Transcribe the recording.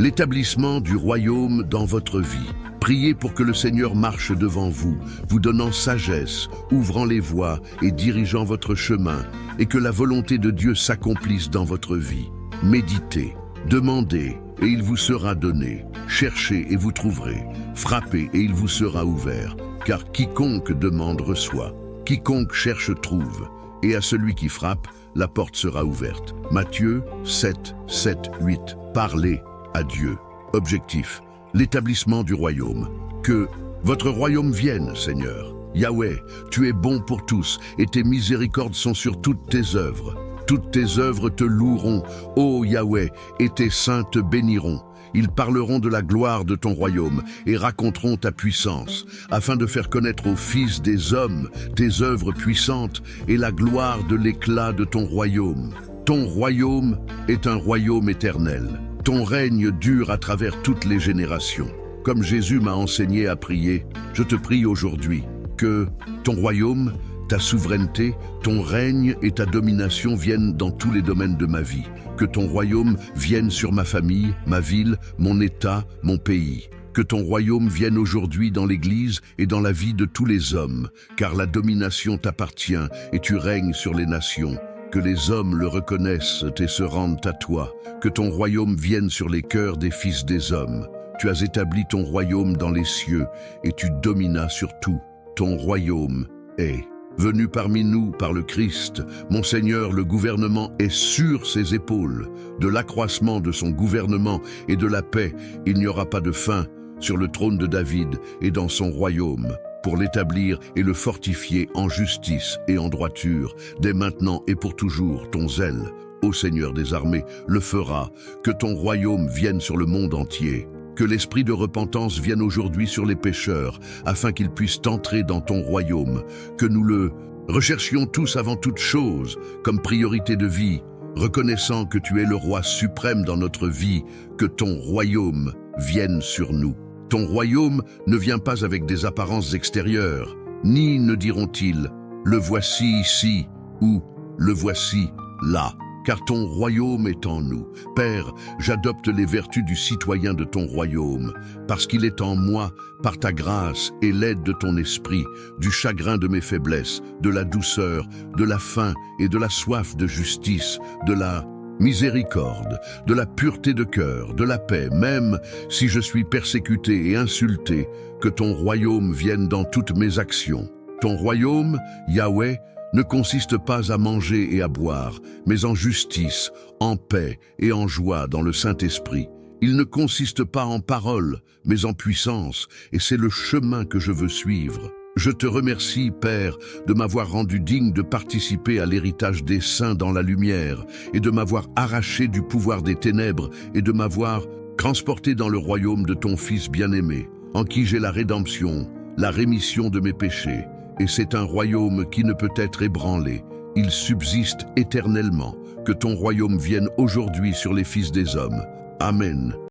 l'établissement du royaume dans votre vie. Priez pour que le Seigneur marche devant vous, vous donnant sagesse, ouvrant les voies et dirigeant votre chemin, et que la volonté de Dieu s'accomplisse dans votre vie. Méditez, demandez, et il vous sera donné. Cherchez et vous trouverez. Frappez et il vous sera ouvert. Car quiconque demande reçoit. Quiconque cherche trouve. Et à celui qui frappe, la porte sera ouverte. Matthieu 7, 7, 8. Parlez à Dieu. Objectif, l'établissement du royaume. Que votre royaume vienne, Seigneur. Yahweh, tu es bon pour tous, et tes miséricordes sont sur toutes tes œuvres. Toutes tes œuvres te loueront, ô Yahweh, et tes saints te béniront. Ils parleront de la gloire de ton royaume et raconteront ta puissance, afin de faire connaître aux fils des hommes tes œuvres puissantes et la gloire de l'éclat de ton royaume. Ton royaume est un royaume éternel. Ton règne dure à travers toutes les générations. Comme Jésus m'a enseigné à prier, je te prie aujourd'hui que ton royaume, ta souveraineté, ton règne et ta domination viennent dans tous les domaines de ma vie. Que ton royaume vienne sur ma famille, ma ville, mon État, mon pays. Que ton royaume vienne aujourd'hui dans l'Église et dans la vie de tous les hommes, car la domination t'appartient et tu règnes sur les nations. Que les hommes le reconnaissent et se rendent à toi. Que ton royaume vienne sur les cœurs des fils des hommes. Tu as établi ton royaume dans les cieux et tu dominas sur tout. Ton royaume est venu parmi nous par le Christ. Mon Seigneur, le gouvernement est sur ses épaules. De l'accroissement de son gouvernement et de la paix, il n'y aura pas de fin sur le trône de David et dans son royaume, pour l'établir et le fortifier en justice et en droiture, dès maintenant et pour toujours. Ton zèle, ô Seigneur des armées, le fera. Que ton royaume vienne sur le monde entier. Que l'esprit de repentance vienne aujourd'hui sur les pécheurs, afin qu'ils puissent entrer dans ton royaume. Que nous le recherchions tous avant toute chose, comme priorité de vie, reconnaissant que tu es le roi suprême dans notre vie. Que ton royaume vienne sur nous. Ton royaume ne vient pas avec des apparences extérieures, ni ne diront-ils « le voici ici » ou « le voici là ». Car ton royaume est en nous. Père, j'adopte les vertus du citoyen de ton royaume, parce qu'il est en moi, par ta grâce et l'aide de ton esprit, du chagrin de mes faiblesses, de la douceur, de la faim et de la soif de justice, de la miséricorde, de la pureté de cœur, de la paix, même si je suis persécuté et insulté, que ton royaume vienne dans toutes mes actions. Ton royaume, Yahweh, ne consiste pas à manger et à boire, mais en justice, en paix et en joie dans le Saint-Esprit. Il ne consiste pas en paroles, mais en puissance, et c'est le chemin que je veux suivre. Je te remercie, Père, de m'avoir rendu digne de participer à l'héritage des saints dans la lumière, et de m'avoir arraché du pouvoir des ténèbres, et de m'avoir transporté dans le royaume de ton Fils bien-aimé, en qui j'ai la rédemption, la rémission de mes péchés. Et c'est un royaume qui ne peut être ébranlé. Il subsiste éternellement. Que ton royaume vienne aujourd'hui sur les fils des hommes. Amen.